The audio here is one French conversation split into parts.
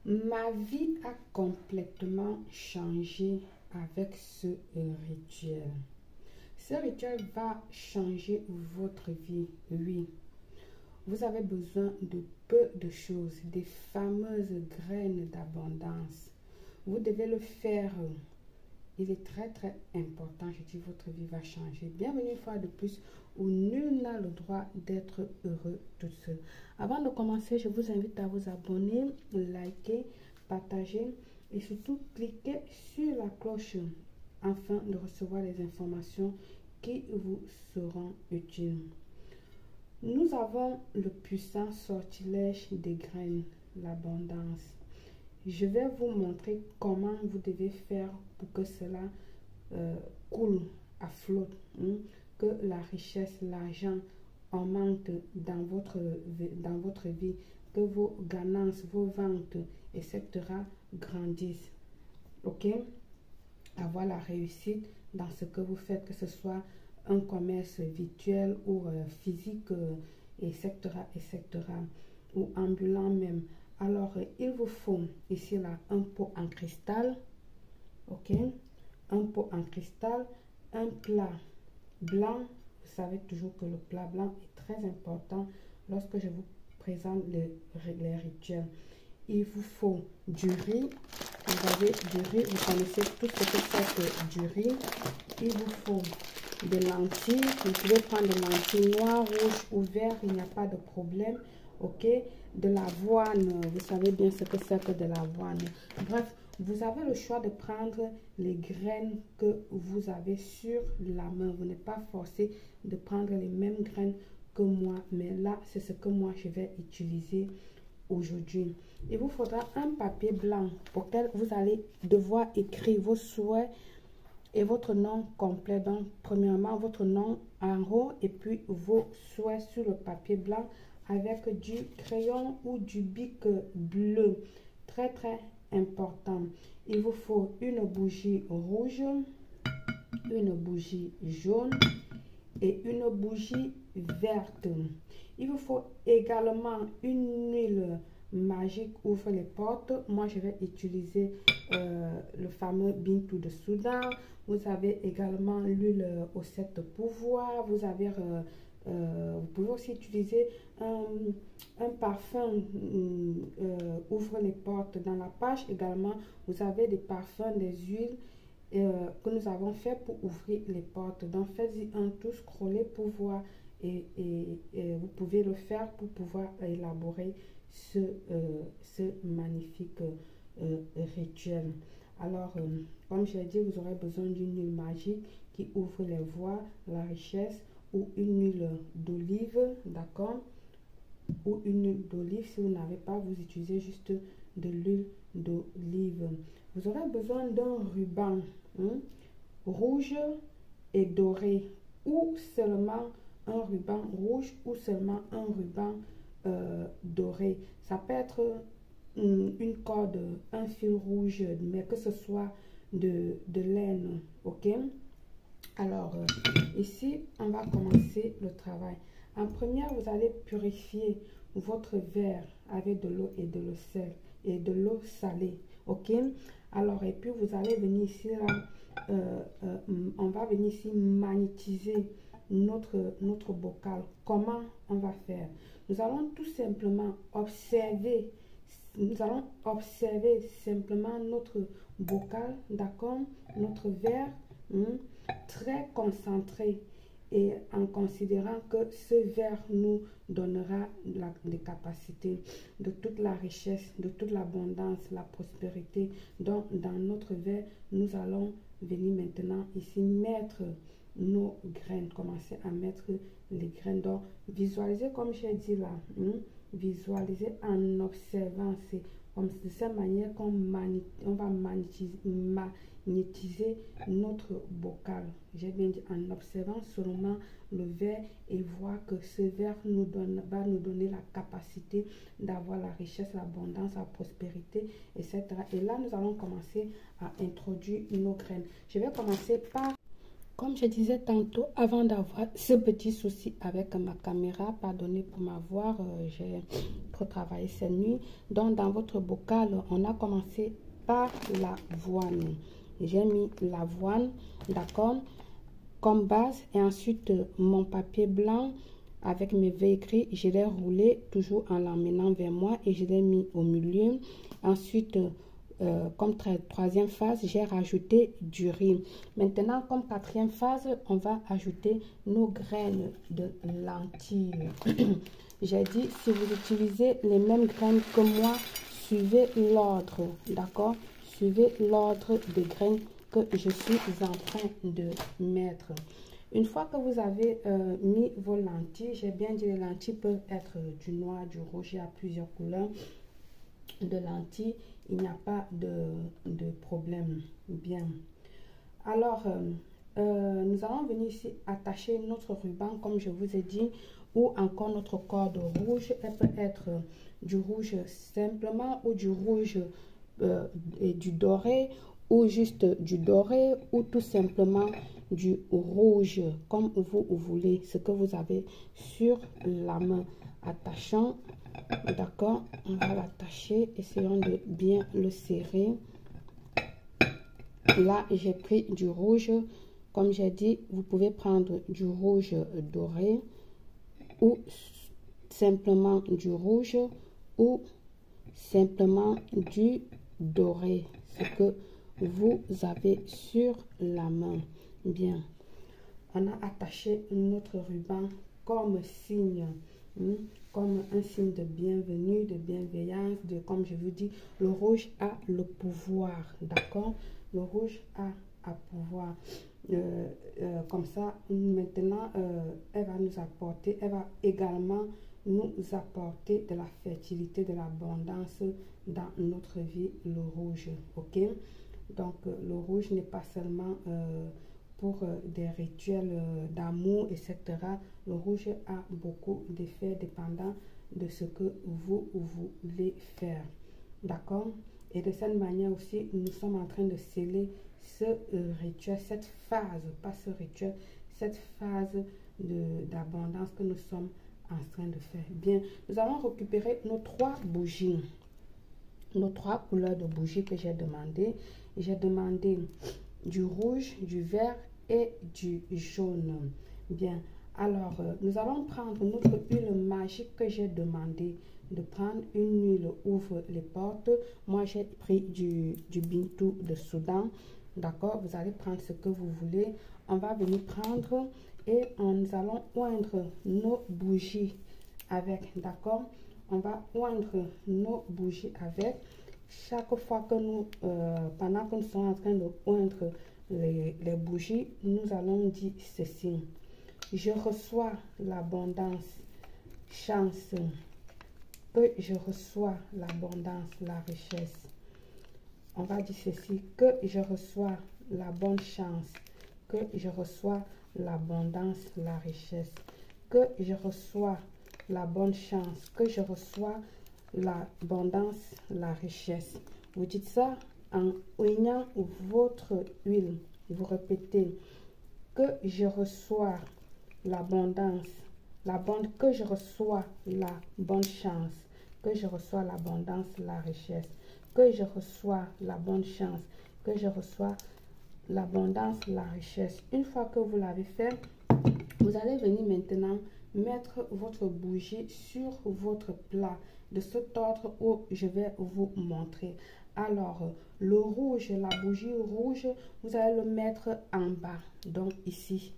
Ma vie a complètement changé avec ce rituel. Ce rituel va changer votre vie, oui. Vous avez besoin de peu de choses, des fameuses graines d'abondance. Vous devez le faire. Il est très très important. Je dis votre vie va changer. Bienvenue une fois de plus où nul n'a le droit d'être heureux tout seul. Avant de commencer, je vous invite à vous abonner, liker, partager et surtout cliquer sur la cloche afin de recevoir les informations qui vous seront utiles. Nous avons le puissant sortilège des graines, l'abondance. Je vais vous montrer comment vous devez faire pour que cela coule à flot, que la richesse, l'argent augmente dans votre vie, que vos ganancias, vos ventes, etc. grandissent. Ok? Avoir la réussite dans ce que vous faites, que ce soit un commerce virtuel ou physique, etc., etc., ou ambulant même. Alors, il vous faut ici là un pot en cristal, ok, un pot en cristal, un plat blanc. Vous savez toujours que le plat blanc est très important lorsque je vous présente les rituels. Il vous faut du riz. Vous avez du riz, vous connaissez tout ce que c'est que du riz. Il vous faut des lentilles. Vous pouvez prendre des lentilles noires, rouges ou vertes, il n'y a pas de problème. Ok, de l'avoine, vous savez bien ce que c'est que de l'avoine. Bref, vous avez le choix de prendre les graines que vous avez sur la main. Vous n'êtes pas forcé de prendre les mêmes graines que moi, mais là, c'est ce que moi, je vais utiliser aujourd'hui. Il vous faudra un papier blanc auquel vous allez devoir écrire vos souhaits et votre nom complet. Donc, premièrement, votre nom en haut et puis vos souhaits sur le papier blanc avec du crayon ou du bic bleu. Très, très important. Il vous faut une bougie rouge, une bougie jaune et une bougie verte. Il vous faut également une huile magique ouvre les portes. Moi, je vais utiliser le fameux Bintou de Soudan. Vous avez également l'huile aux 7 pouvoirs. Vous avez vous pouvez aussi utiliser un parfum ouvre les portes. Dans la page également, vous avez des parfums, des huiles que nous avons fait pour ouvrir les portes. Donc, faites-y un tout, scrollez pour voir et vous pouvez le faire pour pouvoir élaborer ce magnifique rituel. Alors, comme je l'ai dit, vous aurez besoin d'une huile magique qui ouvre les voies, la richesse, ou une huile d'olive, d'accord, ou une huile d'olive. Si vous n'avez pas, vous utilisez juste de l'huile d'olive. Vous aurez besoin d'un ruban rouge et doré, ou seulement un ruban rouge ou seulement un ruban doré. Ça peut être une corde, un fil rouge, mais que ce soit de laine, ok. Alors, ici, on va commencer le travail. En première, vous allez purifier votre verre avec de l'eau et de l'eau sel et de l'eau salée, ok. Alors, et puis vous allez venir ici, là, on va venir ici magnétiser notre bocal. Comment on va faire? Nous allons tout simplement observer, simplement notre bocal, d'accord, notre verre, très concentré, et en considérant que ce verre nous donnera les capacités de toute la richesse, de toute l'abondance, la prospérité. Donc, dans notre verre, nous allons venir maintenant ici mettre nos graines, commencer à mettre les graines. Donc, visualisez comme j'ai dit là, visualisez en observant. C'est comme de cette manière qu'on va magnétiser notre bocal. J'ai bien dit en observant seulement le verre et voir que ce verre va nous donner la capacité d'avoir la richesse, l'abondance, la prospérité, etc. Et là, nous allons commencer à introduire nos graines. Je vais commencer par Comme je disais tantôt, avant d'avoir ce petit souci avec ma caméra, pardonnez pour m'avoir, j'ai trop travaillé cette nuit. Donc, dans votre bocal, on a commencé par l'avoine. J'ai mis l'avoine, d'accord, comme base. Et ensuite, mon papier blanc avec mes vœux gris, je l'ai roulé toujours en l'emmenant vers moi et je l'ai mis au milieu. Ensuite, comme troisième phase, j'ai rajouté du riz. Maintenant, comme quatrième phase, on va ajouter nos graines de lentilles. J'ai dit, si vous utilisez les mêmes graines que moi, suivez l'ordre, d'accord? Suivez l'ordre des graines que je suis en train de mettre. Une fois que vous avez mis vos lentilles, j'ai bien dit, les lentilles peuvent être du noir, du rouge, il y a plusieurs couleurs de lentilles, il n'y a pas de problème. Bien. Alors, nous allons venir ici attacher notre ruban, comme je vous ai dit, ou encore notre corde rouge. Elle peut être du rouge simplement, ou du rouge et du doré, ou juste du doré, ou tout simplement du rouge, comme vous voulez, ce que vous avez sur la main. Attachant, d'accord, on va l'attacher, essayons de bien le serrer. Là, j'ai pris du rouge. Comme j'ai dit, vous pouvez prendre du rouge doré ou simplement du rouge ou simplement du doré, ce que vous avez sur la main. Bien, on a attaché notre ruban comme signe, comme un signe de bienvenue, de bienveillance, de, comme je vous dis, le rouge a le pouvoir, d'accord? Le rouge a pouvoir. Comme ça, maintenant, elle va nous apporter, elle va également nous apporter de la fertilité, de l'abondance dans notre vie, le rouge, ok? Donc, le rouge n'est pas seulement pour des rituels d'amour, etc. Le rouge a beaucoup d'effets dépendant de ce que vous voulez faire, d'accord? Et de cette manière aussi, nous sommes en train de sceller ce rituel, cette phase, pas ce rituel, cette phase d'abondance que nous sommes en train de faire. Bien, nous allons récupérer nos 3 bougies, nos 3 couleurs de bougies que j'ai demandé. J'ai demandé du rouge, du vert et du jaune. Bien, alors nous allons prendre notre huile magique que j'ai demandé de prendre. Une huile ouvre les portes. Moi, j'ai pris du Bintou de Soudan. D'accord, vous allez prendre ce que vous voulez. On va venir prendre et nous allons oindre nos bougies avec, d'accord? On va oindre nos bougies avec. Chaque fois que nous, pendant que nous sommes en train de oindre les bougies, nous allons dire ceci. Je reçois l'abondance, chance, que je reçois l'abondance, la richesse. On va dire ceci, que je reçois la bonne chance, que je reçois l'abondance, la richesse, que je reçois la bonne chance, que je reçois l'abondance, la richesse. Vous dites ça en oignant votre huile. Vous répétez, que je reçois l'abondance, que je reçois la bonne chance, que je reçois l'abondance, la richesse, que je reçois la bonne chance, que je reçois l'abondance, la richesse. Une fois que vous l'avez fait, vous allez venir maintenant mettre votre bougie sur votre plat de cet ordre où je vais vous montrer. Alors, le rouge, la bougie rouge, vous allez le mettre en bas, donc ici.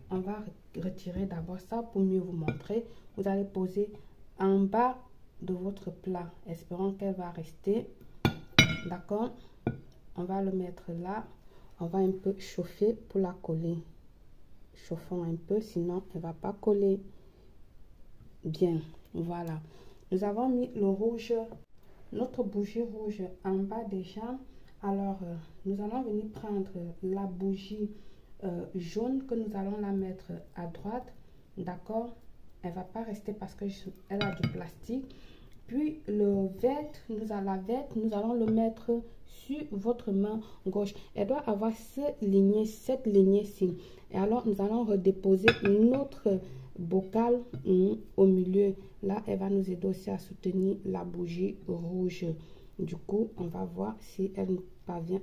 On va retirer d'abord ça pour mieux vous montrer. Vous allez poser en bas de votre plat. Espérons qu'elle va rester. D'accord? On va le mettre là. On va un peu chauffer pour la coller. Chauffons un peu, sinon elle ne va pas coller. Bien, voilà. Nous avons mis le rouge, notre bougie rouge en bas déjà. Alors, nous allons venir prendre la bougie jaune que nous allons la mettre à droite. D'accord? Elle ne va pas rester parce qu'elle a du plastique. Puis le vert, nous allons le mettre sur votre main gauche. Elle doit avoir cette lignée-ci. Et alors, nous allons redéposer notre bocal au milieu. Là, elle va nous aider aussi à soutenir la bougie rouge. Du coup, on va voir si elle parvient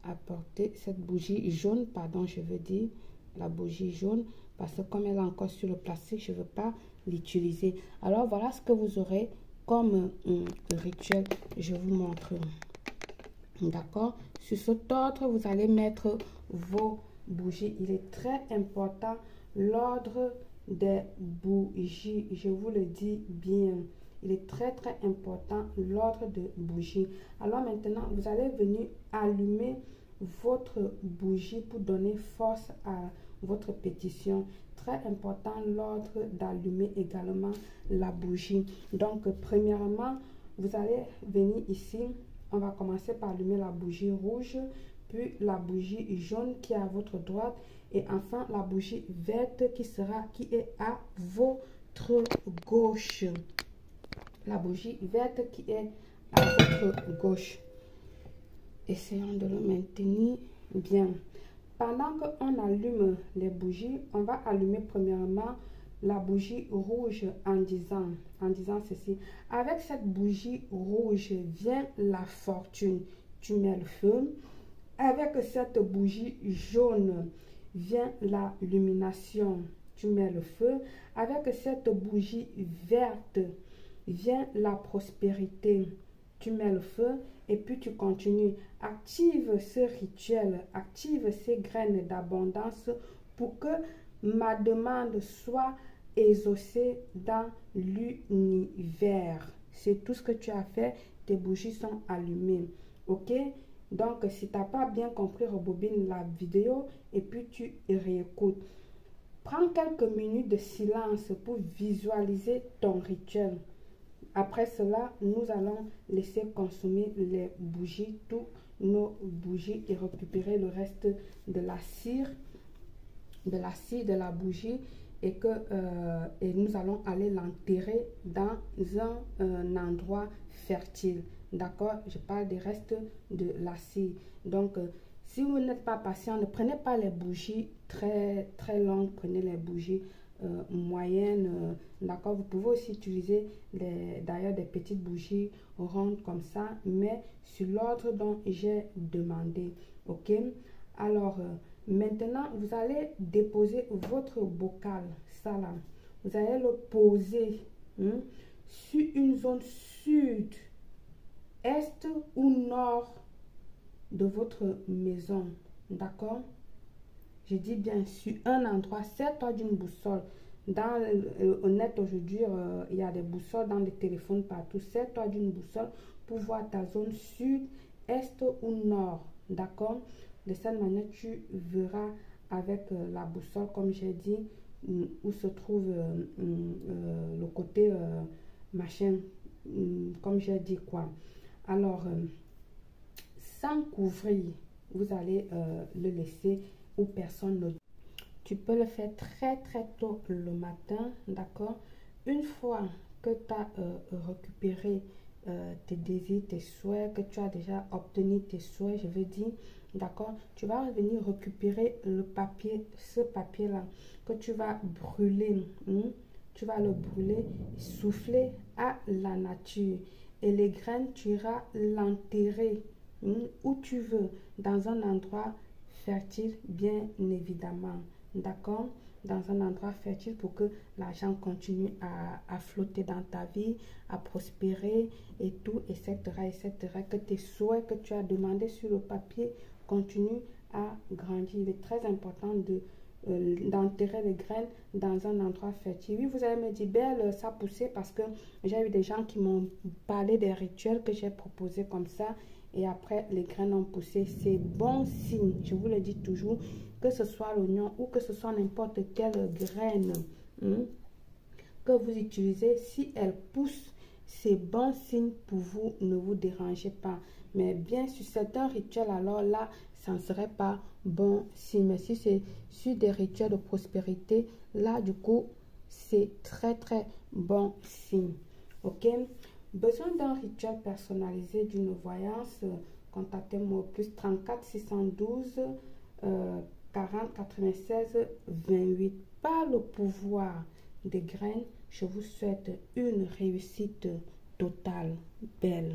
à porter cette bougie jaune, pardon, je veux dire la bougie jaune, parce que comme elle est encore sur le plastique, je ne veux pas l'utiliser. Alors, voilà ce que vous aurez comme rituel. Je vous montre. D'accord? Sur cet ordre, vous allez mettre vos bougies. Il est très important l'ordre des bougies. Je vous le dis bien. Il est très important l'ordre de bougies. Alors maintenant, vous allez venir allumer votre bougie pour donner force à votre pétition. Très important l'ordre d'allumer également la bougie. Donc, premièrement, vous allez venir ici. On va commencer par allumer la bougie rouge, puis la bougie jaune qui est à votre droite et enfin la bougie verte qui est à votre gauche. La bougie verte qui est à votre gauche. Essayons de le maintenir bien. Pendant qu'on allume les bougies, on va allumer premièrement la bougie rouge en disant ceci. Avec cette bougie rouge vient la fortune. Tu mets le feu. Avec cette bougie jaune vient la illumination. Tu mets le feu. Avec cette bougie verte vient la prospérité. Tu mets le feu et puis tu continues. Active ce rituel, active ces graines d'abondance pour que ma demande soit exaucée dans l'univers. C'est tout ce que tu as fait. Tes bougies sont allumées. Ok? Donc, si tu n'as pas bien compris, rebobine la vidéo et puis tu réécoutes. Prends quelques minutes de silence pour visualiser ton rituel. Après cela, nous allons laisser consommer les bougies, toutes nos bougies et récupérer le reste de la cire, de la bougie et nous allons aller l'enterrer dans un endroit fertile. D'accord? Je parle des restes de la cire. Donc, si vous n'êtes pas patient, ne prenez pas les bougies très longues, prenez les bougies moyennes. D'accord? Vous pouvez aussi utiliser d'ailleurs des petites bougies rondes comme ça, mais sur l'ordre dont j'ai demandé. Ok? Alors, maintenant, vous allez déposer votre bocal, ça là. Vous allez le poser sur une zone sud, est ou nord de votre maison. D'accord? Je dis bien sur un endroit. Sers-toi d'une boussole. Dans le net aujourd'hui, il y a des boussoles dans les téléphones partout. Sers-toi d'une boussole pour voir ta zone sud, est ou nord. D'accord? De cette manière, tu verras avec la boussole, comme j'ai dit, où se trouve le côté machin, comme j'ai dit quoi. Alors, sans couvrir, vous allez le laisser où personne ne... Tu peux le faire très tôt le matin, d'accord? Une fois que tu as récupéré tes désirs, tes souhaits, que tu as déjà obtenu tes souhaits, je veux dire, d'accord? Tu vas revenir récupérer le papier, ce papier-là, que tu vas brûler. Tu vas le brûler, souffler à la nature. Et les graines, tu iras l'enterrer où tu veux, dans un endroit fertile, bien évidemment. D'accord? Dans un endroit fertile pour que l'argent continue à flotter dans ta vie, à prospérer et tout, etc., que tes souhaits que tu as demandé sur le papier continuent à grandir. Il est très important d'enterrer les graines dans un endroit fertile. Oui, vous allez me dire, Belle, ça poussait parce que j'ai eu des gens qui m'ont parlé des rituels que j'ai proposés comme ça et après les graines ont poussé. C'est bon signe, je vous le dis toujours, que ce soit l'oignon ou que ce soit n'importe quelle graine que vous utilisez, si elle pousse, c'est bon signe pour vous, ne vous dérangez pas. Mais bien sur certains rituels, alors là, ça ne serait pas bon signe. Mais si c'est sur des rituels de prospérité, là, du coup, c'est très bon signe. Ok? Besoin d'un rituel personnalisé d'une voyance? Contactez-moi au plus 34 612 40 96 28. Par le pouvoir des graines, je vous souhaite une réussite totale. Belle.